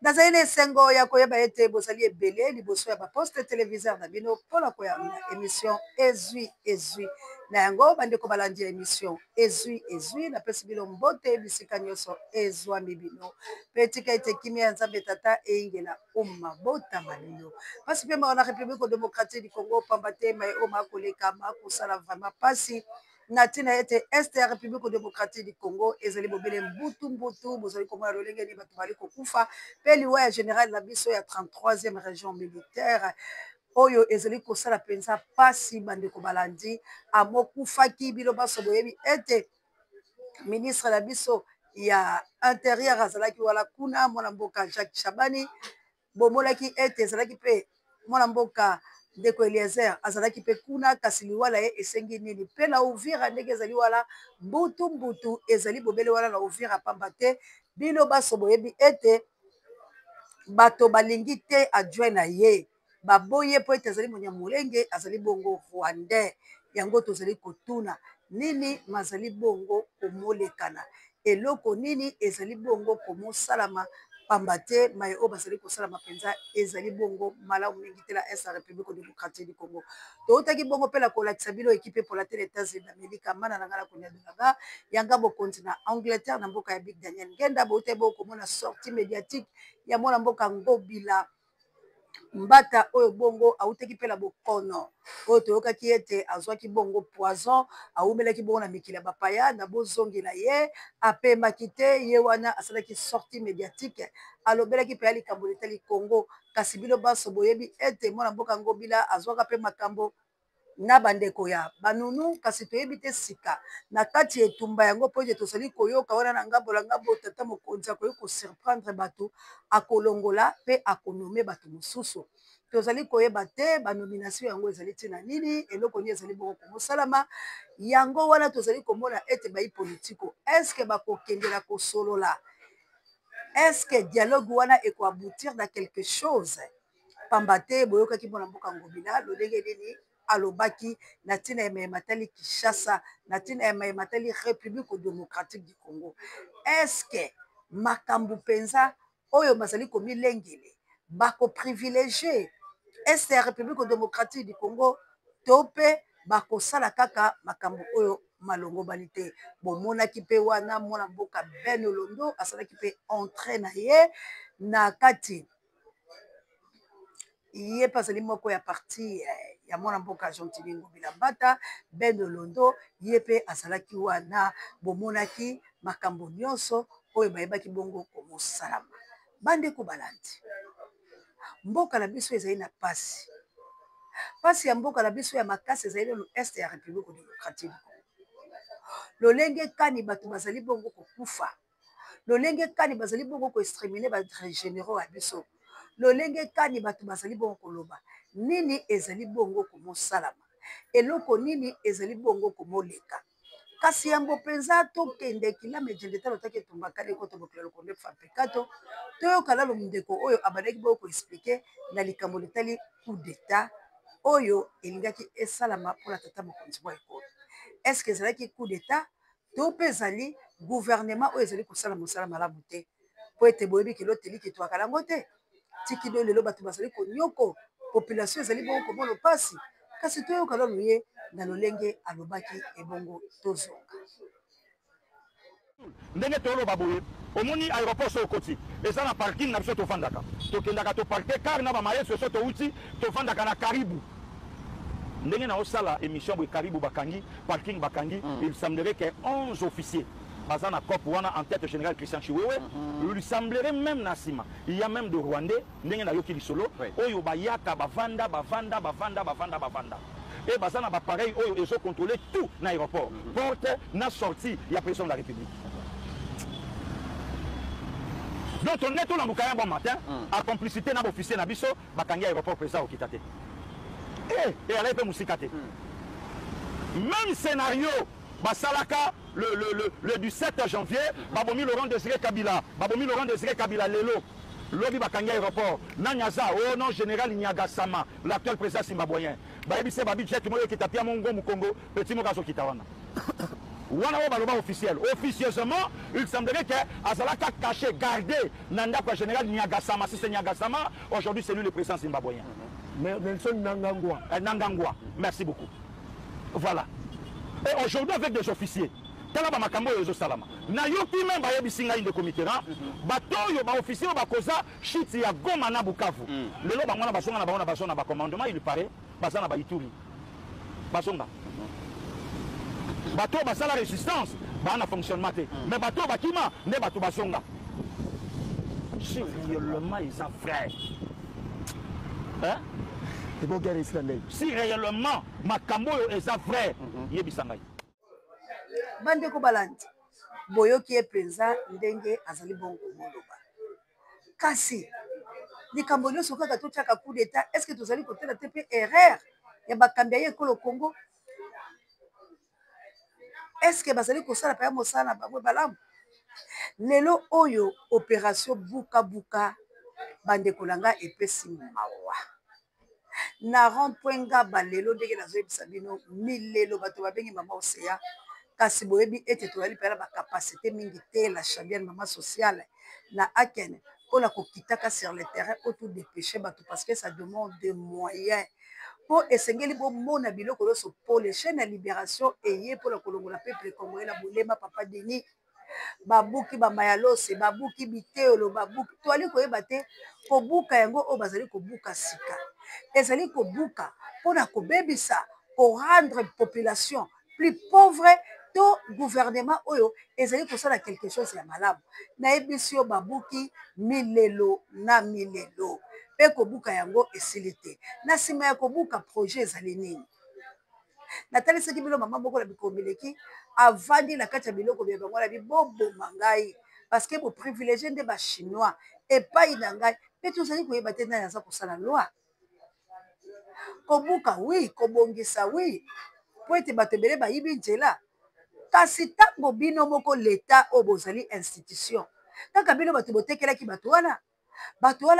nazali sengo ya koyeba ete bozali ebele liboso ya baposte téléviseur na bino mpona koyamba émission ezwi na yango bandeko balandi ya émission ezwi napesi bino mbote bisika nyonso ezwami bino mpe etika ete kimia ya nzambe tata eyingela omabotama lino mpasi mpe mawa na république démocratique du congo pamba te mai oyo makoleka makosala vraimen mpasi na ntina ete este ya république démocratique du congo ezali bobele mbutu bozali komona lolenge nini bato bali kokufa mpe liwa ya général na biso ya 33e région militaire oyo ezali kosala mpenza mpasi bandeko balandi amokufaki bino baso boyebi ete ministre na biso ya intérieur azalaki wala kuna mwana mboka Jacques Chabani bomonaki ete ezalaki mpe mwana mboka ndeko Eliezer azalaki mpe kuna kasi liwala ye esengi nini mpe na Uvira ndenge ezali wala mbutu ezali bobele wana na Uvira pamba te bino baso boyebi ete bato balingi te adjoint na ye baboye po ete azali monyamulenge azali bongo rwandais yango tozali kotuna nini mazali bongo komolekana eloko nini ezali bongo komosalama pamba te mai oyo bazali kosalama mpenza ezali bongo malamu mingi te na est ya république démocratique du congo toutaki bongo mpe na kolakisa bino ekipe pour la tele états-unis d'amérique mana na ngai na konyadunanga yanga bokonzi na angleterre na mboka ya big daniel ngenda boute bokomona sortie médiatique ya mwana mboka ngobila mbata oyo bongo autaki mpe na bokono oyo toyokaki ete azwaki bongo poison awumelaki bongo na mikili ya bapaya na bozongela ye apemaki te ye wana asalaki sortie médiatique alobelaki mpe ya likambo letali congo kasi bino baso boyebi ete mwana mboka ngobila azwaka mpe makambo na bandeko ya banunu kasi toyebi te sika na kati etumba yango mpo ete tozali koyoka wana na ngambo na ngambo tata mokonzi akoki kosurprendre bato akolongola mpe akonome bato mosusu tozali koyeba te banomination yango ezali ntina nini eloko nini ezali bongo komosalama yango wana tozali komona ete bayi politiko estce bakokendela kosolola estce dialogue wana ekoaboutir na quelque chose pamba te boyokaki mwana mboka ngobila lolenge nini alobaki na ntina ya mayematali Kinshasa na ntina ya mayematali république démocratique du congo estce makambo mpenza oyo bazali komilengele bakoprivilégie este ya république démocratique du congo to mpe bakosala kaka makambo oyo malongobani te bomonaki mpe wana mwana mboka Ben Olondo asalaki mpe entrée na ye na kati ye mpe azali moko ya parti ya mwana mboka Jean-Tini Ngobila Mbata Ben Olondo ye mpe azalaki wana bomonaki makambo nyonso oyo bayebaki bongo komosalama bandeko balandi mboka na biso ezali na pasi ya mboka na biso ya makasi ezali na este ya république démocratique lolenge kani bato bazali bongo kokufa lolenge kani bazali bongo koextrémine bagénéraux ya biso lolenge kani bato bazali bongo koloba nini ezali bongo komosalama eloko nini ezali bongo komoleka kasi yango mpenza tokende kilame jende talo take tumbakali koto bokelo lokonde fampekato toyoka lalo ndeko oyo abandaki bongo koexplike na likambo letali coup d'état oyo elingaki esalama mpona tata mokonzi mwa ekolo estce ezalaki coup d'état to mpe ezali gouvernement oyo ezali kosala mosala malamu te mpo ete boyebi kelo teliki twaka yango te tikino lelo bato bazali konyoko population ezali bongo komona mpasi kasi toyoka lalo ye na lolenge alobaki ebongo tozonga ndenge toloba boye omoni aéroport so okoti eza na parking na biso tofandaka tokendaka toparke car na bamayeso so touti tofandaka na karibu ndenge naosala émission boye karibu bakangi parking bakangi il semblerait que 11 officiers baza na COP wana en tête général Christian Chiwewe il semblerait même na nsima il y a même de Rwandais ndenge nayoki lisolo oyo bayaka bavanda et baza na bapareil oyo ezo contrôler tout na aéroport porte na sortie ya président de la République. Donc on est tout dans le bon matin à complicité na officier na biso bakangi aéroport président okita te et ala pe musika te même scénario basalaka le 17 janvier babomi Laurent Désiré Kabila lelo lobi bakangi aéroport nanyaza oh non général Nyagasama l'actuel président zimbabwéen bayebise babi jet moyo kitapia mongo mukongo petit mokazo kitawana wana o baloba officiel. Officieusement, il semblerait que Azalaka caché, gardé Nanda quoi général Niagasama. Si c'est Niagasama, aujourd'hui c'est lui le président zimbabwéen. Nelson Nangangwa. Nangangwa. Merci beaucoup. Voilà. Et aujourd'hui avec des officiers. Talaba makambo yozo salama. Na yoki même ba yebisinga inde komitera. Bato yo ba officier ba koza shiti ya Goma na Bukavu. Lelo ba mwana basonga na ba basonga ba commandement il paraît basana ba Ituri. Basonga. Bato basala résistance ba na fonctionnement te. Mais bato bakima ne bato basonga. Si réellement ils sont frères. Hein? C'est bon gars Israël. Si réellement makambo yo eza frère, yebisanga. Bande ko balandi boyoki e penza ndenge azali bongo moloba kasi likambo nyonso kaka totiaka coup d'état. Est ce que tozali kotela te mpe erreur ya bakambi ya ye ekolo Congo? Est ce que bazali kosala pa ya mosala na bango balamu? Lelo oyo opération buka buka bandeko na nga epesi mawa na rond-point Ngaba lelo ndenge nazoyebisa bino milelo bato babengi mama Osea kasi boyebi ete toyali pela bakapasité mingi te la chambienne mama sociale na Aken mpona kokitaka sur le terrain autour dépêcher bato parce que ça demande des moyens po esengeli bomona biloko nyonso po les chaînes ya libération eye mpona kolongola peuple congolais na bolema papa Denis babuki bamayalose babuki biteolo babuki toali koyeba te kobuka yango oyo bazali kobuka sika ezali kobuka mpona kobebisa korendre population plus pauvre to gouvernement oyo ezali kosala quelque chose ya malamu nayebisi yo babuki milelo na milelo mpe kobuka yango esili te na nsima ya kobuka projet ezali nini natalisaki bino mama moko na bikomeleki avandi na kati ya biloko bya bango na biboboma ngai parce que boprivilégie nde bachinois epai na ngai mpe tozali koyeba te nani aza kosala loi kobuka wi kobongisa wi po ete bato ebele bayibi nzela kasi ntango bino moko leta oyo bozali institution kaka bino bato botekelaki bato wana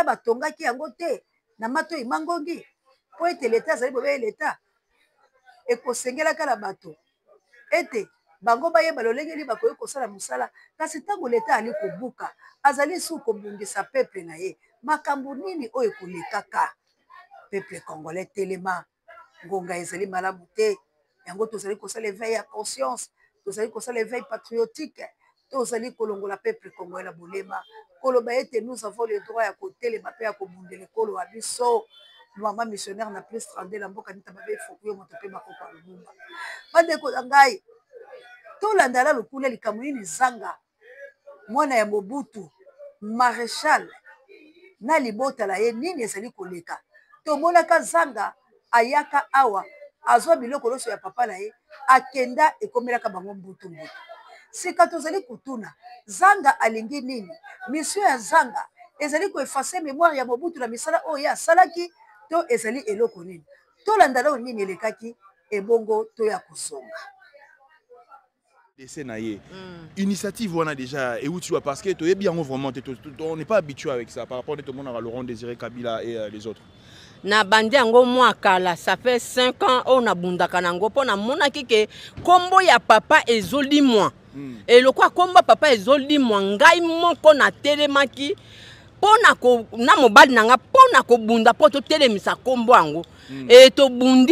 batongaki yango te na matoi mangongi po ete leta azali bobeye leta ekosengelaka na bato ete bango bayeba lolenge nini bakoki kosala mosala kasi ntango leta ali kobuka azali su kobungisa peuple na ye makambo nini oyo ekolekaka peuple congolais telema ngonga ezali malamu te yango tozali kosala éveil ya conscience tozali kosala éveil patriotique tozali kolongola peuple congolais na bolema koloba ete nous avons le droit ya kotelema mpe ya kobundela ekolo ya biso mama missionnaire na plus 32 na mboka nita babe fokuyo moto mpe bakoko ya lubumba bandeko na ngai tolandala lokula likambo nini zanga mwana ya Mobutu maréchal na libota na ye nini ezali koleka tomonaka zanga ayaka awa azwa biloko nyonso ya papa na ye akenda ekomelaka bango mbutu sika tozali kutuna zanga alingi nini mission ya zanga ezali koefase mémoire ya Mobutu na misala oyo ye asalaki to ezali eloko nini tolandala oyo nini elekaki ebongo to ya kosonga dessin naie initiative on a déjà et où tu vois parce que tu es bien vraiment on n'est pas habitué avec ça par rapport à tout le monde à Laurent Désiré Kabila et les autres na bandi yango mwa kala ça fait 5 ans on a bundaka nango pona mona kike kombo ya papa ezoli moi et le quoi kombo papa ezoli moi ngai moko na telemaki pona ko na mobali nanga pona ko bunda poto telemisa kombo yango et to bundi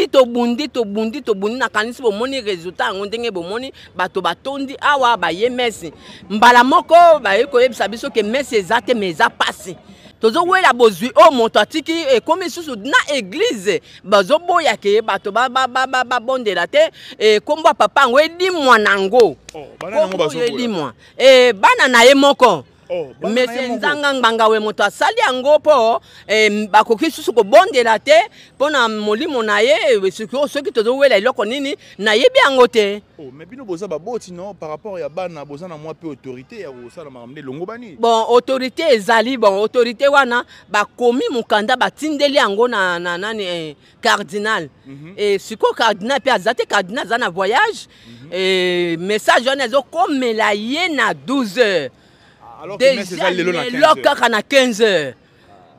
na kanisi bomoni résultat yango ndenge bomoni bato batondi awa ba ye mesi mbala moko ba ye koyebisa biso ke mesi ezate meza pasi tozo wela bozwi o moto atiki e komi susu na église bazo boya ke bato ba bondela te e kombo papa ngo edi mwanango kombo edi mwa e bana na ye moko Mese nzanga nganga we moto asali yango po bakoki susu ko bondela te pona molimo na ye soki tozo wela iloko nini na yebi yango te. Oh mais bino boza ba boti non par rapport ya bana boza na mwa pe autorité ya osala makamde longo bani. Bon autorité ezali bon autorité wana bakomi mukanda batindeli yango na nani cardinal et siko cardinal pe azate cardinal za na voyage et message wana zo komela ye na 12 heures. Alors que déjà le kaka na 15 heures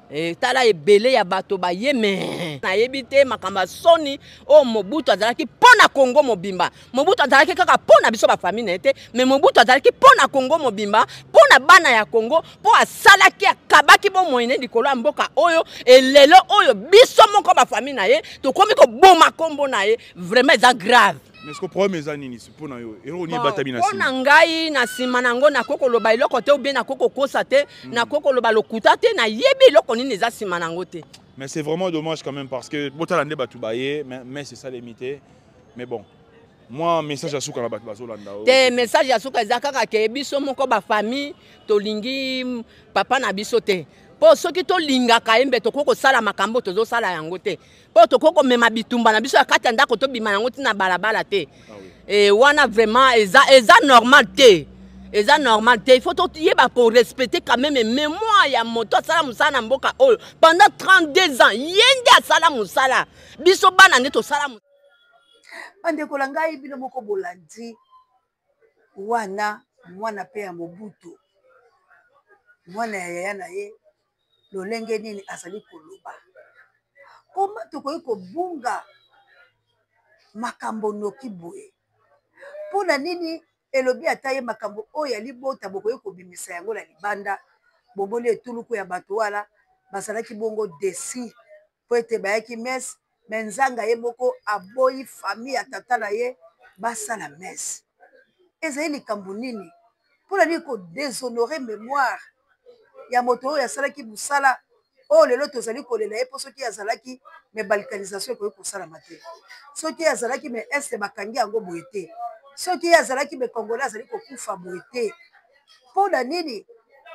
et tala ebele ya bato ba ye mais nayebi te makamba soni o Mobutu azalaki pona Congo mobimba. Mobutu azalaki kaka pona biso ba famille na te, mais Mobutu azalaki pona Congo mobimba, pona bana ya Congo, po asalaki akabaki bo moyene likolo ya mboka oyo elelo oyo biso moko ba famille na ye to komi ko boma kombo na ye vraiment eza grave. Mais est-ce que problème est nini pour na yo ero ni batami na sima ngai na sima nango na koko loba iloko te ou bien na koko kosa te na koko loba lokuta te na yebi iloko nini eza sima nango te. Mais c'est vraiment dommage quand même parce que botalande batu baye mais c'est ça limité. Mais bon moi message à suka na batu bazolanda te message ya suka eza kaka ke biso moko ba famille to lingi papa na biso te. Po soki to lingaka yembe to koko sala makambo to zo sala yango te. Po to koko mema bitumba na biso ya kati ndako to bima yango tina balabala te. Et wana vraiment eza normal te. Eza normal te. Il faut to yeba pour respecter quand même mémoire ya moto sala musala mboka oyo pendant 32 ans. Yende sala musala. Biso bana nde to sala musala. Bande kolanga ibino moko bolandi wana mwana pe ya Mobutu. Mwana ya yaya na ye lolenge nini azali koloba koma tokoki kobunga makambo noki boye mpona nini elobi ata ye makambo oyo ya libota bokoki kobimisa yango na libanda bomoni etuluku ya bato wana bazalaki bongo desi po ete bayaki mese me nzanga ye moko aboyi famille ya tata na ye basala mese ezali likambo nini mpona nini kodeshonore mémoire ya moto oyo asalaki musala oyo lelo tozali kolela ye mpo soki azalaki me balkanisation ekoki kosalama te soki azalaki me este bakangi yango boye te soki azalaki me congolais azali kokufa boye te mpona nini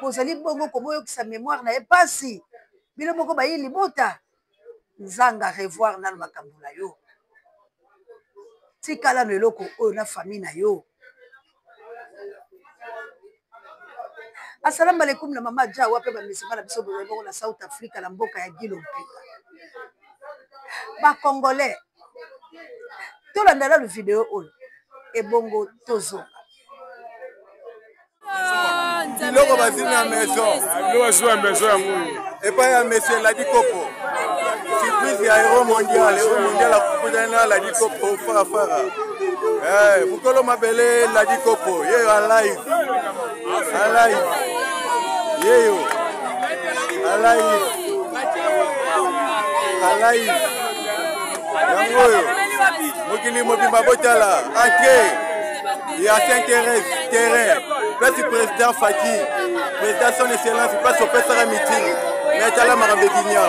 bozali bongo komoyokisa mémoire na ye pasi bino moko bayi libota nzanga revoir nano makambo na yo tikala no eloko oyo na famille na yo. Assalamu alaikum na mama Jawa pe ba misima na biso bongo na South Africa na mboka ya Gilo Mpeka. Ba Congolais. Tolanda le vidéo oyo ebongo tozo. Loko bazini ya maison. Loko swa maison ya mungu. Et pas ya monsieur Ladi Kopo. Surprise ya Euro mondial akukutana Ladi Kopo fara. Mukolo mabele Ladi Kopo. Ye alive. Alive. Yeyo. Alive. Alive. Yangoyo. Mokili mobimba botala. Entrée. Il y a Saint-Thérèse, place du président Faki, président son excellence, il passe au PSR meeting. Mais il y a la Marabéguinia.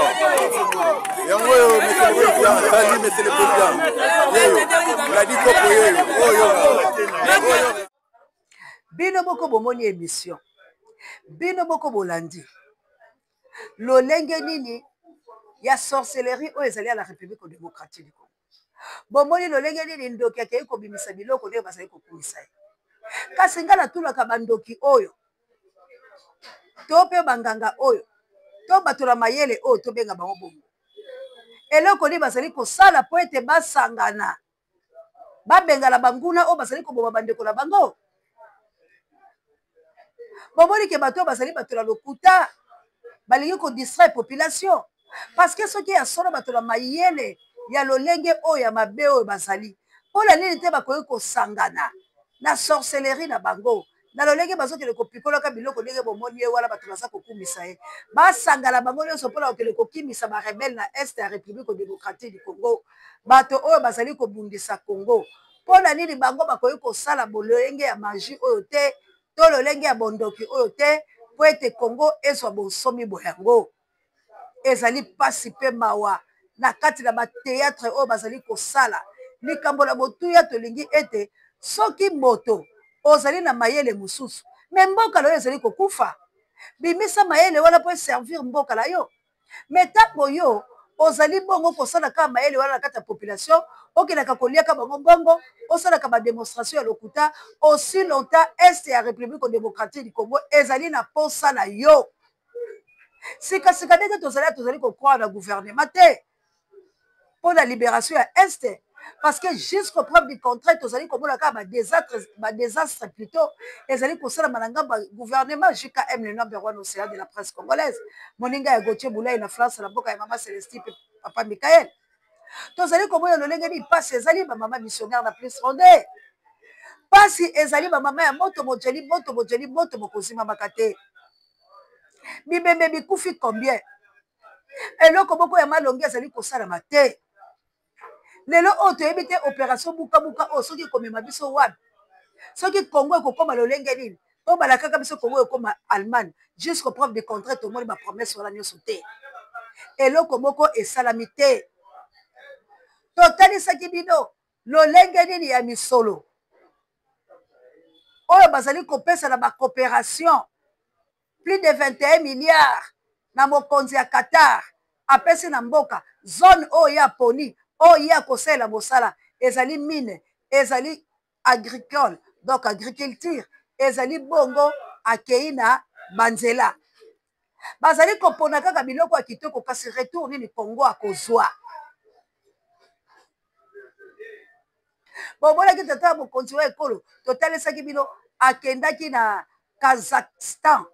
Yangoyo, monsieur le président, salut monsieur le président. Il a dit quoi. Bino boko bomoni émission. Bino boko bolandi. Lolenge nini ya sorcellerie oyo ezali à la République démocratique du Congo. Bomoni lolenge nini ndoki akei kobimisa biloko ndenge bazali kokulisa ye. Kasi nga natulaka bandoki oyo to mpe banganga oyo to bato na mayele oyo tobenga bango bongo eloko nini bazali kosala po ete basangana babengana banguna oyo bazali koboma bandeko na bango. Bomoni ke bato bazali bato na lokuta balingi kodistraire population parce que soki ya solo bato na mayele ya lolenge oyo ya mabe oyo bazali mpona nini te bakoki kosangana na sorcellerie na bango na lolenge bazokende kopikolaka biloko ndenge bomoni ye wana bato baza kokumisa ye basangana bango nyonso mpona kokende kokimisa barebele na este ya République démocratique du Congo bato oyo bazali kobundisa Congo mpona nini bango bakoki kosala bololenge ya magie oyo te to lolenge ya bondoki oyo te po ete Congo ezwa bosomi boyango ezali pasi mpe mawa na kati na bateatre oyo bazali kosala likambo na botuya tolingi ete soki moto ozali na mayele mosusu me mboka na yo ezali kokufa bimisa mayele wana po servir mboka na yo me ntango yo ozali bongo kosala kaka mayele wana na kati ya population okendaka koliaka bango bongo osalaka bademonstration ya lokuta aussi longtemps este ya République démocratique du Congo ezali na posa na yo sikasika ndenge tozali kokroire na gouvernement te pour la libération à Est. Parce que jusqu'au preuve du contraire, nous allons comme désastre plutôt, et allons pour ça le gouvernement JKM le number 1 océan de la presse congolaise. Moninga et Gauthier Boulay en France, la boca et Maman Célestine papa Michael. Tozali komona lolenge ni pasi ezali ba mama missionnaire na plus fondé. Pasi ezali ba mama ya moto mojeli moto mokozima makate. Bibembe bikufi combien? Eloko moko ya malongi ezali kosala mate. Lelo oyo toyebi te opération buka oyo soki komema biso wapi. Soki Congo ekokoma lolenge nini? To balakaka biso Congo ekoma Allemagne. Jusqu'au preuve de contraire tomoni ba promesse wana nyonso te. Eloko moko esalami te. Totalisaki bino lolenge nini ya misolo. Oyo bazali kopesa na ba coopération plus de 21 milliards na mokonzi ya Qatar apesi na mboka zone oyo ya poni oyo ya kosala mosala ezali mine ezali agricole donc agriculture ezali bongo akei na banzela bazali kopona kaka biloko ya kitoko kasi retour nini Congo akozwa bobolaki tata mokonzi wa ekolo totalisaki bino akendaki na Kazakhstan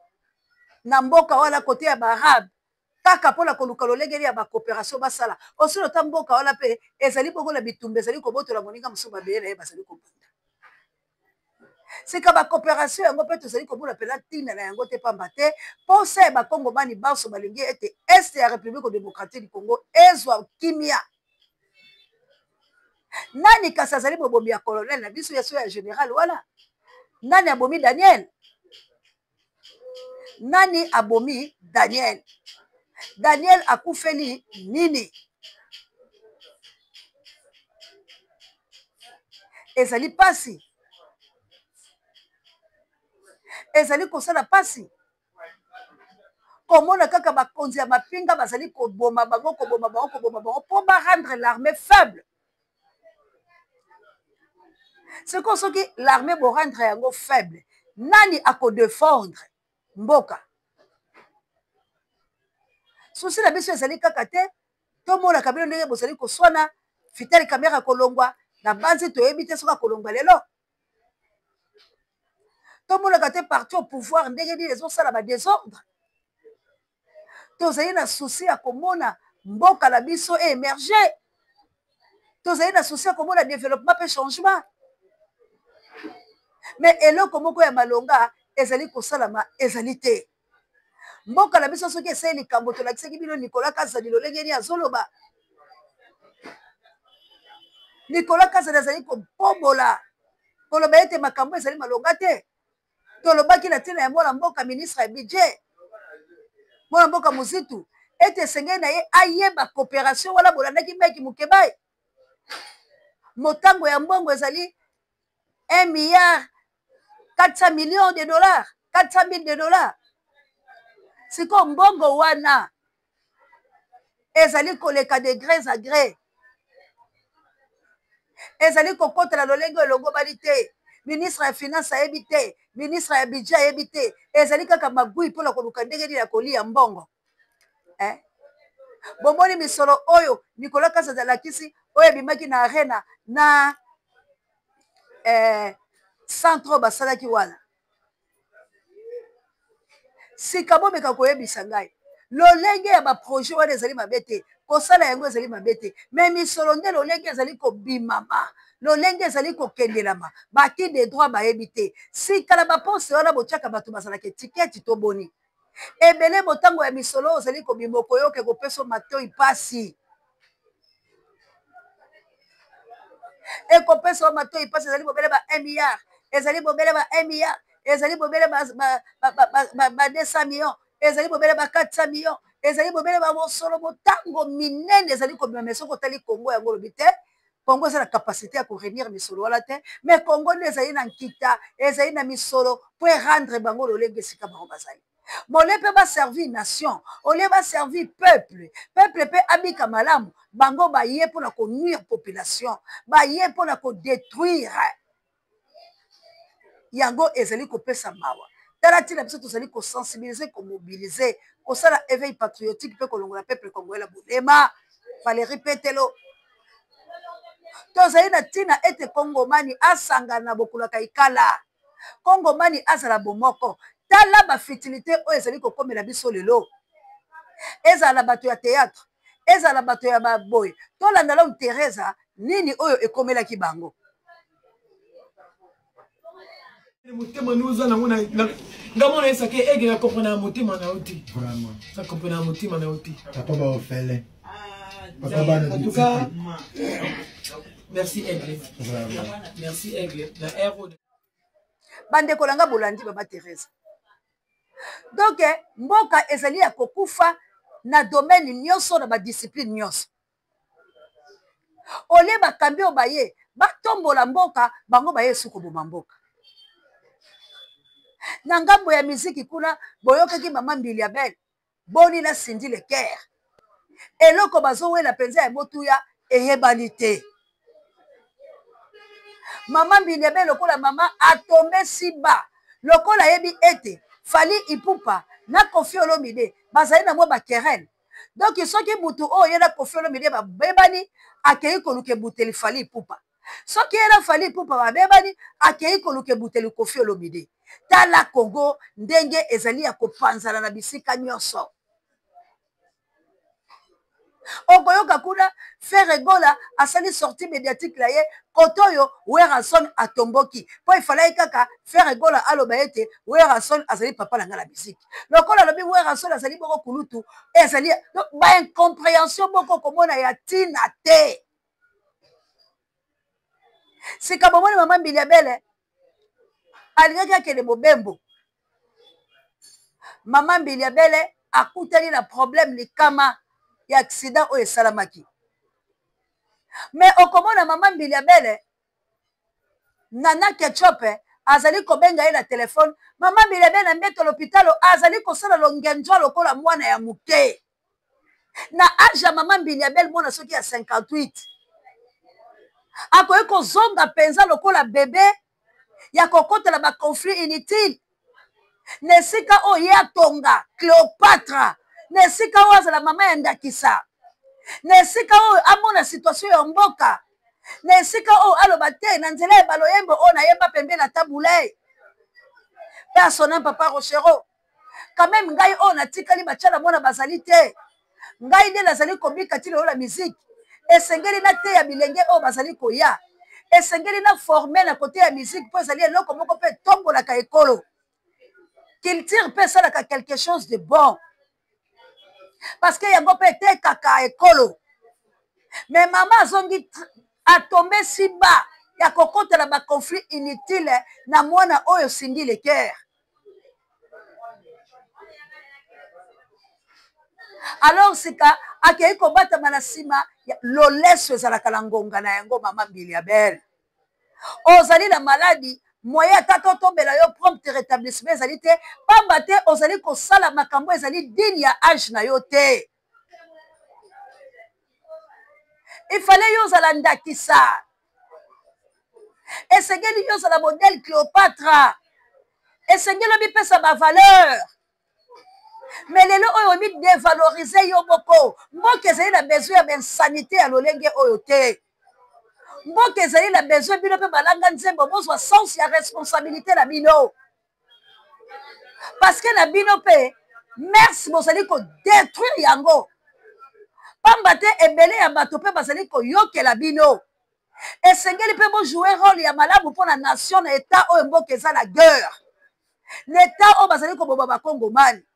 na mboka wana kote ya baarabe kaka mpona koluka lolengeli ya bacoopération basala osolo ta mboka wana mpe ezali bongo na bitumba ezali kobotola moninga mosusu babeye na ye bazali kobunda sika bacoopération yango mpe tozali komona mpena ntina na yango te pamba te mposa ya bakongomani banso balingi ete este ya république démocratique du Congo ezwa kimia nani kasi azali bobomi ya colonel na biso yeso ya général wana nani abomi Daniel nani abomi Daniel Daniel akufeli nini ezali pasi ezali kosala pasi komona kaka bakonzi ya mapinga bazali koboma bango po rendre l'armée faible siko soki l'armée bo rendre yango faible nani akodefendre mboka susi na biso ezali kaka te tomonaka bino ndenge bozali koswana fitali kamera kolongwa na banzi toyebi te soki akolongwa lelo tomonaka te parti au pouvoir ndenge nini ezosala badésordre tozali na susi ya komona mboka na biso émerge tozali na susi ya komona développement mpe changement mais eloko moko ya malonga ezali kosalama ezali te mboka na biso soki esali likambo tolakisaki bino Nicolas Kazadi lolengeni azoloba Nicolas Kazadi azali kobobola koloba ete makambo ezali malonga te tolobaki na ntina ya mwana mboka ministre ya budget mwana mboka Muzitu ete esengeli na ye ayeba coopération wana bolandaki meki Mukebai motango ya mbongo ezali 1 milliard 400 millions de dollars 400 000 de dollars siko mbongo wana ezali koleka de gré à gré ezali kokotela lolenge elongo bali te ministre ya finance ayebi te ministre ya budget ayebi te ezali kaka magui mpona koluka ndenge nini ya kolia mbongo bomoni misolo oyo Nicolas Kazadi alakisi oyo ebimaki na arena na centre basalaki wana sika bomeka koyebisa ngai lolenge ya baprojet wana ezali mabe te kosala yango ezali mabe te me misolo nde lolenge ezali kobimama lolenge ezali kokendelama baki de droit bayebi te sika na baponse wana botiaka bato bazalaka etiketi to boni ebele motango ya misolo oyo ezali kobima okoyoka ekopesa matoi pasi ekopesa matoi pasi ezali bobele ba 1 milliard ezali bobele ba 1 milliard ezali bobele ba 200 millions ezali bobele ba 400 millions ezali bobele ba mosolo motango minene ezali kobima mais soki otali Congo yango lobi te Congo eza na capacité ya korenir misolo wana te mais Congo nde ezali na nkita ezali na misolo po rendre bango lolenge esika bango bazali mole mpe baservir nation olie baservir peuple mpe abika malamu bango baye mpona konuire population baye mpona kodétruire yango ezali kopesa mawa tala ntina biso tozali kosensibilize komobilize kosala éveil patriotique mpe kolongola peuple congolais na bolema Valérie Petelo tozali na ntina ete kongomani asangana na bokulaka ikala kongomani azala bomoko tala bafutilité oyo ezali kokomela biso lelo ezala na bato ya théâtre ezala bato ya baboye tolanda lom Teresa nini oyo ekomelaki bango. motema nuza nango ngamona esake egela comprendre motema na oti vraiment ça comprendre motema na oti papa ba ofele en tout cas merci Aigle vraiment merci Aigle la héros bandeko langa bolandi baba Teresa. Donc mboka ezali ya kokufa na domaine nyonso na ba discipline nyonso. Ole bakambi obaye batombola mboka bango baye suko boma mboka. Na ngambo ya miziki kuna boyokaki mama Mbiliabel boni na Cindy Leker. Eloko bazowela penza ya motuya eyebani te. Mama Mbiliabel lokola mama atombe siba lokola yebi ete Fally Ipupa na Koffi Olomide bazali na mwa bakerel. Donc soki butu oyo na Koffi Olomide babebani akei koluke buteli Fally Ipupa. Soki na Fally Ipupa babebani akei koluke buteli Koffi Olomide. Tala Congo ndenge ezali ya kopanzala na bisika nyonso. Okoyoka kuna Frère Gola asali sortie médiatique la ye kotoyo Werason atomboki po ifalai kaka Frère Gola aloba ete Werason azali papa na ngala bisiki lokola lobi Werason azali boko kulutu ezali ba incompréhension boko komona ya tina te sika bomoni mama Mbiliabel alingaki akende mobembo mama Mbiliabel akutani na problème likama ya accident oyo esalamaki. Mais okomona mama Mbiliabel Nana Ketchup azali kobenga ye na telefone mama Mbiliabel na mbeto l'hôpital azali kosala longenjo lokola mwana ya muke. Na age mama Mbiliabel mona soki ya 58. Akoye kozonga penza lokola bébé ya kokotela ba conflit inutile. Nesika oye atonga Cléopâtre nesika oyo azala mama ya ndakisa nesika oyo amona situation ya mboka nesika oyo aloba te na nzela ya baloyembo oyo nayemba pembe na tabule personnel papa Rochero quand même ngai oyo natikali batiala mona bazali te ngai nde nazali kobika tilo la musique esengeli na te ya bilenge oyo bazali koya esengeli na former na kote ya musique po ezali eloko moko mpe tombolaka ekolo culture mpe esalaka quelque chose de bon. Parce que yango pe te kaka ekolo. Mais maman zongi a tombé si bas ya kokotela ba conflit inutile na mwana oyo Cindy Leker. Alors sika akei kobata manasima loleso ezalaka na ngonga na yango mama Mbiliabel. Ozali na maladie moyen ataka otombela yo prompt rétablissement ezali te pamba te ozali kosala makambo ezali digne ya age na yo te. Il fallait yo ozala ndakisa esengeli yo ozala modèle Cléopâtre esengeli obipesa ba valeur mais lelo oyo mi dévaloriser yo boko mboka ezali na besoin ya insanité ya lolenge oyo te. Mboka ezali na besoin bino pe balanga nzembo bozwa sens ya responsabilité na bino parce que na bino pe merci bozali ko détruire yango pamba te ebele ya bato pe bazali ko yokela bino esengeli pe bo jouer rôle ya malamu mpona nation na état oyo mboka eza na guerre na état oyo bazali koboba bakongomani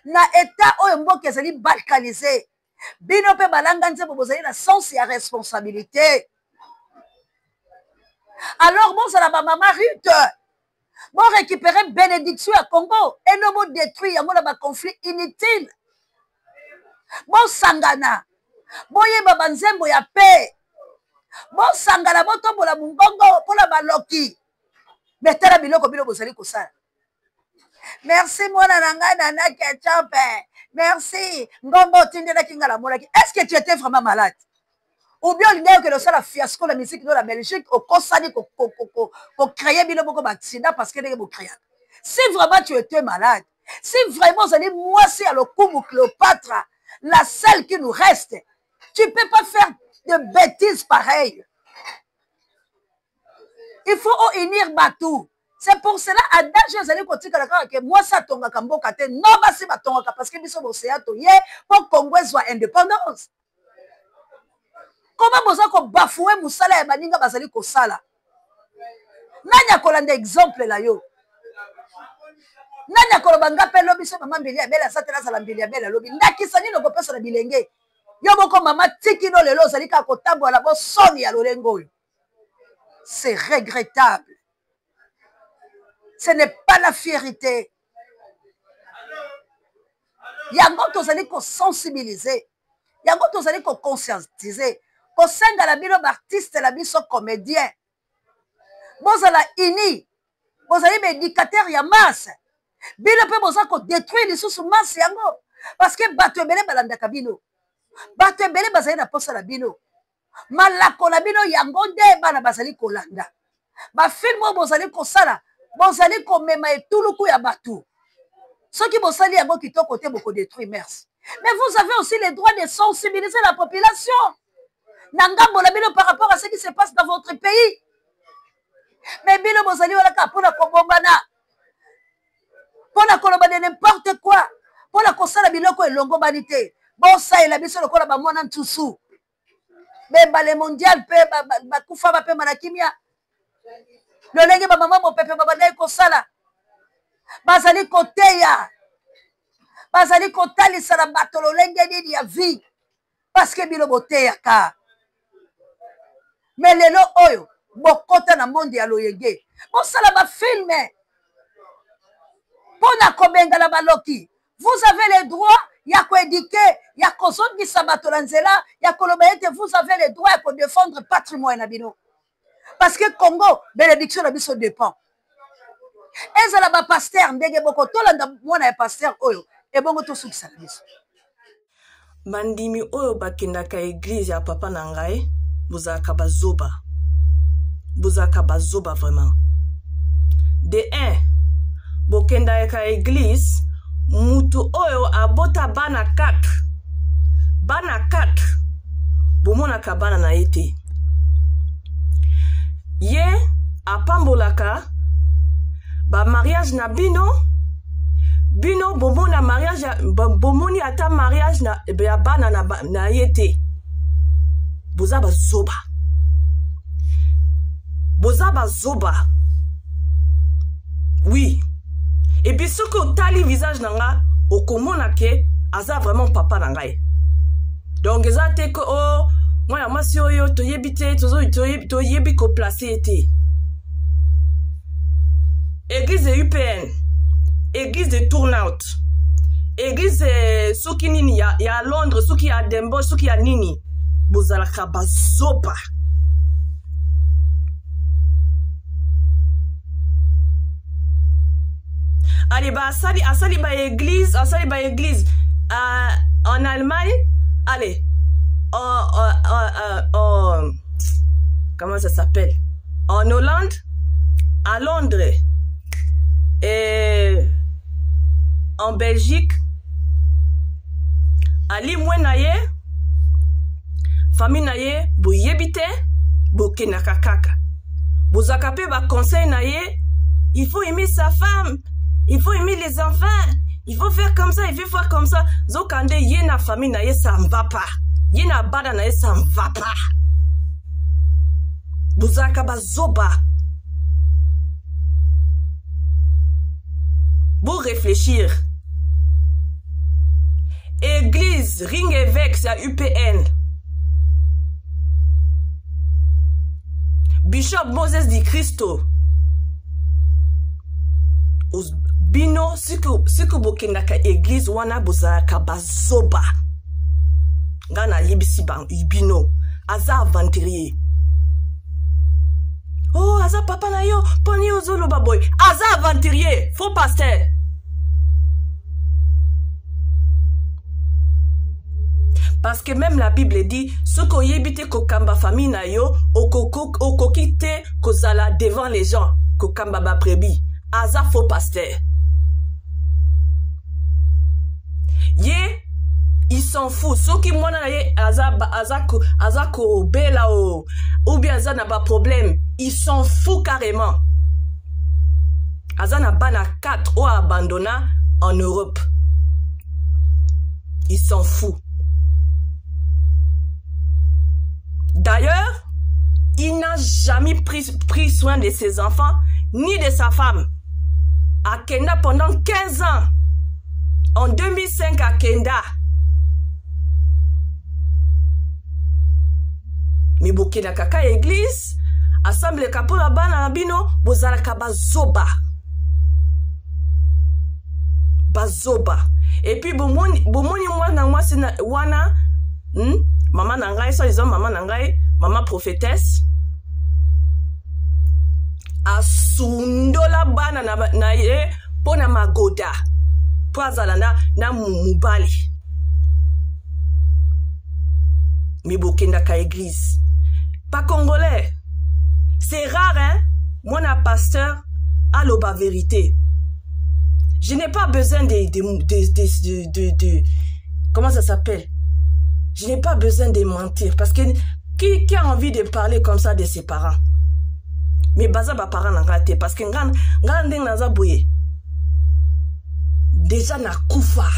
na état oyo mboka ezali balkanisé bino pe balanga nzembo bozali na sens ya responsabilité. Alors bon, ça la maman Ruth. Bon, récupérer bénédiction à Congo et non bon détruire un conflit inutile. Bon sangana. Bon yeba banzembo ya paix. Bon sangana bon tombo la mungongo pour la baloki. Mais tala biloko bilo bozali kosala. Merci mwana nanga Nana Ketchup. Merci. Ngombo tindela kingala molaki. Est-ce que tu étais vraiment malade? Ou bien il y a que le seul fiasco la musique de la Belgique au consani pour créer bien beaucoup d'accidents parce que les gens créent. Si vraiment tu étais malade, si vraiment vous allez moi c'est à le coup Cléopâtre, la seule qui nous reste, tu peux pas faire de bêtises pareilles. Il faut unir Batou. C'est pour cela adage vous allez continuer que moi ça tonga kambo kate non ba si ba tonga parce que biso boséa to ye pour Congo soit indépendance. comment boza ko bafouer musala ya baninga bazali ko sala nani akolanda exemple la yo nani akoloba ngape lobi so mama mbili ya bela satela sala mbili ya bela lobi ndakisa nino kopesa na bilenge yo moko mama tikino lelo ozali ka kotambola bo soni ya lolengo oyo. C'est regrettable. Ce n'est pas la fierté. Yango tozali ko sensibiliser. Yango tozali ko conscientiser. Ko senga la bino artiste la biso comédien. Bozala ini. Bozali médicateur ya masse. Bino pe boza ko détruire lisusu masse yango. Parce que bato ebele balandaka bino. Bato ebele bazali na posa la bino. Malako na bino yango nde bana bazali kolanda. Ba film oyo bozali kosala, bozali komema etuluku ya bato. Soki bosali yango kitoko te boko détruire, merci. Mais vous avez aussi le droit de sensibiliser la population. Nangambo na bino par rapport à ce qui se passe dans votre pays. Mais bino bozali wala ka pona kobombana. Pona koloba de n'importe quoi. Pona kosala biloko elongo banité. Bosa ela biso lokola ba mwana ntusu. Bemba le mondial pe bakufa ba pe manakimia. Lolenge ba mama mo pepe baba dai ko sala. Bazali koteya. Bazali kotali sala bato lolenge nini ya vie. Parce que bilo boteya ka. Mais lelo oyo bokota na monde ya loyenge. Bo sala ba filme. Pona kobenga la baloki. Vous avez le droit ya ko éduquer, ya ko zongi sabato la nzela, ya koloba ete vous avez le droit de défendre patrimoine na bino. Parce que Congo, bénédiction na biso dépend. Ezala ba pasteur ndenge boko tolanda mwana ya pasteur oyo, e bongo to sukisa na biso. Bandimi oyo bakendaka église ya papa na ngai, bozaka bazoba. Bozaka bazoba vraiment. De 1, bokendaka église mutu oyo abota bana 4. Bana 4. Bomonaka bana na ete. Ye apambolaka ba mariage na bino. Bino bomona mariage bomoni ata mariage na ya bana na ete. Boza bazoba. Boza bazoba. Oui. Et puis ce que tali visage nanga okomona ke aza vraiment papa nangai. Donc ezate ko oh moi masi oyo toyebite toyebi ko placer été. Église de UPN, église de Turnout, église de soki nini ya Londres, soki ya Dembo, soki ya nini. Bozalaka bazoba. Allez, bah, asali ba église. En Allemagne, allez, comment ça s'appelle? En Hollande, à Londres, et en Belgique, à Limwenaye, famille naye, bo yebite, bo kenakakaka. Bo zakape ba conseil naye, il faut aimer sa femme. Il faut aimer les enfants. Il faut faire comme ça, il faut faire comme ça. Zokande yena famille na ye ça ne va pas. Yena bada na ye ça ne va pas. Buzaka bazoba. Pour réfléchir. Église Ring Évêque, c'est à UPN. Bishop Moses Di Cristo. Bino, ce que bokendaka église wana bozalaka bazoba. Ngana yebisi bino. Aza aventurier. Oh, aza papa na yo, poni ozolo baboy. Aza aventurier, faux pasteur. Parce que même la Bible dit, ce qu'on yebite kokamba famille na yo, okokite kozala devant les gens, kokamba ba prébi. Aza faux pasteur. Ye, il s'en fout. Ceux qui m'ont dit azako bela ou bien aza n'a pas problème, il s'en fout carrément. Aza n'a pas na 4 ou abandonna en Europe. Il s'en fout. il n'a jamais pris soin de ses enfants, ni de sa femme. À Kenda pendant 15 ans. En 2005 à Kenda. Mais Bokena Kaka église, assemble kapola bana bino, bozalaka bazoba. Bazoba. Et puis bomoni wana, maman nangai, soi-disant maman nangai, maman prophétesse. Asundola bana na ye pona magoda. Poazalana na mubali. Mais Bokenda ka église. Pas congolais. C'est rare, hein? Moi, un pasteur, à la vérité. Je n'ai pas besoin de comment ça s'appelle? Je n'ai pas besoin de mentir. Parce que qui a envie de parler comme ça de ses parents? Mais baza ba parents n'ont raté. Parce que ngandeng naza boye. Déjà na koufa.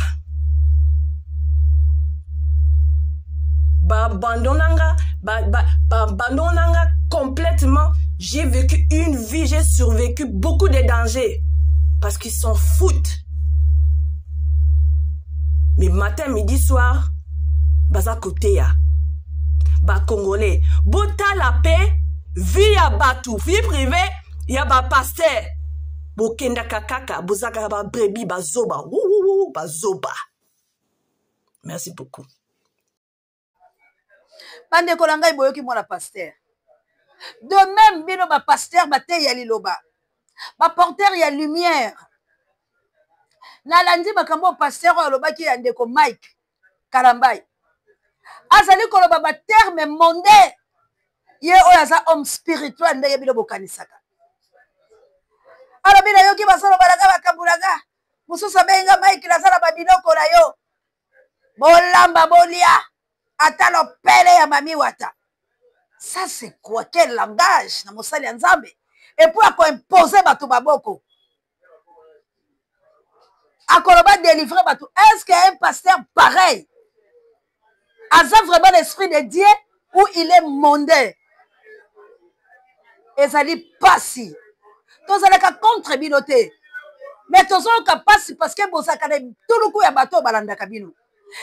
Abandonnanga complètement. J'ai vécu une vie, j'ai survécu beaucoup de dangers parce qu'ils s'en foutent. Mais matin, midi, soir, baza côté ya, ba congolais, bota la paix, vie à batou, vie privée, ya ba pasteur, bokenda kakaka, bozaka ba brebi, bazoba, bazoba. Merci beaucoup. Bande kolanga boyoki mwana pasteur. De même bino ba pasteur bate ya liloba. Ba porteur ya lumière. Na landi makambo pasteur olobaki ya ndeko Mike Karambai. Azali koloba ba terme monde. Ye oyaza homme spirituel ndenge bino bokanisaka. Alors bino yoki basolo balaga bakabulaga. Mususa benga Mike lazala babinoko na yo. Bolamba bolia. Atalo pele ya mami wata. Ça c'est quoi? Quel langage? Na mosali ya Nzambe. Et puis ako imposer bato baboko. Akoloba délivrer bato. Est-ce qu'il y a un pasteur pareil? Aza vraiment l'esprit de Dieu ou il est mondain? Ezali pasi. Tozalaka contre binote. Mais tozalaka pasi parce que bosaka de tuluku ya bato balanda kabino.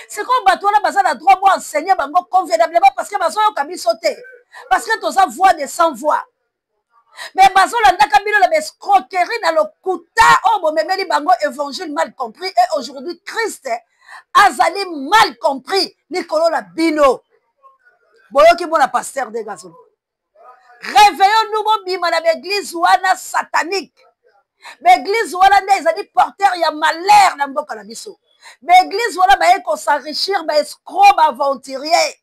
C'est comme bateau là, basa na droit pour enseigner bango convenablement parce que baso yo kami sauter. Parce que tous ça voix de sans voix. Mais baso là ndaka bino la escroquerie dans le kuta oh bon memeli bango évangile mal compris et aujourd'hui Christ azali mal compris Nicolo la bino. Boyoki bona pasteur de gazon. Réveillons-nous bon bima na l'église wana satanique. L'église wana nde ezali porteur ya malheur na mboka na biso. Mais l'église voilà baye ko s'enrichir ba escroc ba aventurier.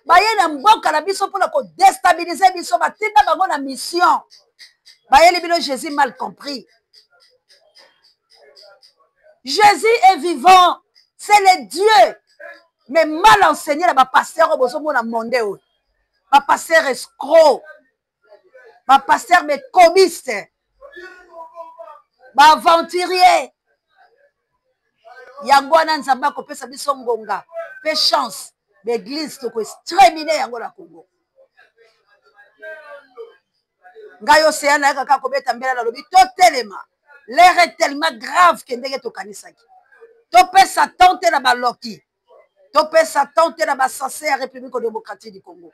Baye na mboka na biso pour ko déstabiliser biso batinda bango na mission. Baye libino Jésus mal compris. Jésus est vivant, c'est le Dieu. Mais mal enseigné là ba pasteur au bozo mona monde o. Ba pasteur escroc. Ba pasteur mais comiste. Ba aventurier. Yango wana Nzamba kopesa biso ngonga pe chance l'église to ko exterminer yango na Congo. Ngayo seana kaka kobeta mbela na lobi to telema. L'air est tellement grave que ndenge to kanisaki. To pesa tante na baloki. To pesa tante na basasé ya République démocratique du Congo.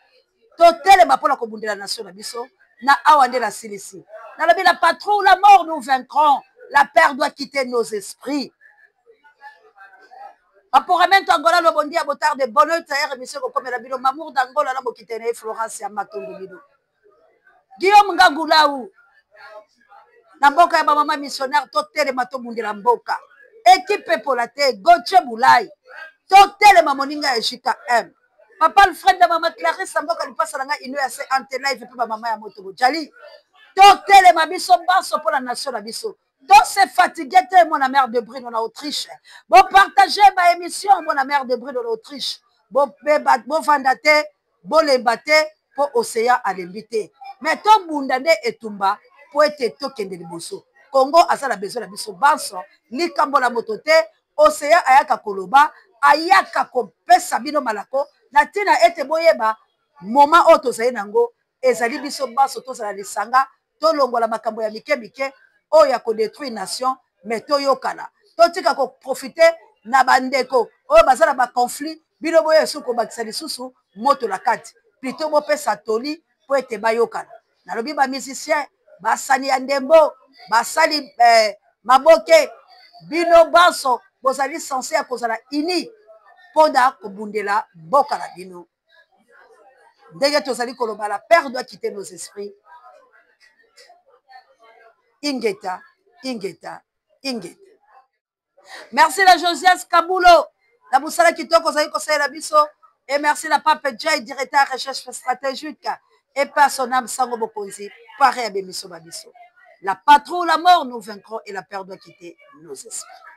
To telema pour la kobundela nation na biso na awande la silisi. Na lobi la patrouille la mort nous vaincrons. La peur doit quitter nos esprits. Pour remettre Angola le bondi à botard de bonheur tailleur monsieur comme la bino mamour d'Angola la bokitene Florence ya matondo bino. Guillaume Ngagulaou. Na mboka ya maman missionnaire totele matomundi la mboka. Équipe pour la terre Gauthier Boulay. Totele mamoninga ya Chika M. Papa le frère de maman Clarisse mboka li passe nga ino ya se antenne live pe maman ya moto Jali. Totele mabiso baso pour la nation la biso. Donc c'est fatigué, mon mère de Brie en Autriche. Bon, partagez ma émission, mon mère de Brie en Autriche. Bon, fandate, bon les batte, pour océan à l'inviter. Mais ton bundane et tumba, pour être token de liboso. Congo a ça la besoin de biso banso, li kambo la motote, océan ayaka koloba, ayaka ko pesa bino malako, natina ete boyeba, moment auto saye nango, ezali biso baso tozala lisanga tolongola makambo ya mike mike oyo ya kodétruire nation mais toyokana totika koprofite na bandeko oyo baza na baconflit bino boyo esuki kobakisa lisusu moto na kati plutôt bopesa toli mpo ete bayokana nalobi bamusicien basani ya ndembo basali maboke bino baso bozali sense ya kozala ini mpona kobundela mboka na bino ndenge tozali koloba la père doit quitter nos esprits ingeta ingeta ingeta merci la Josias Kabulo la mosala kitoko ozali kosalela biso et merci la Pape Jay directeur recherche stratégique et personnel sango bokonzi pareil à bemiso babiso la patrouille la mort nous vaincrons et la peur doit quitter nos esprits.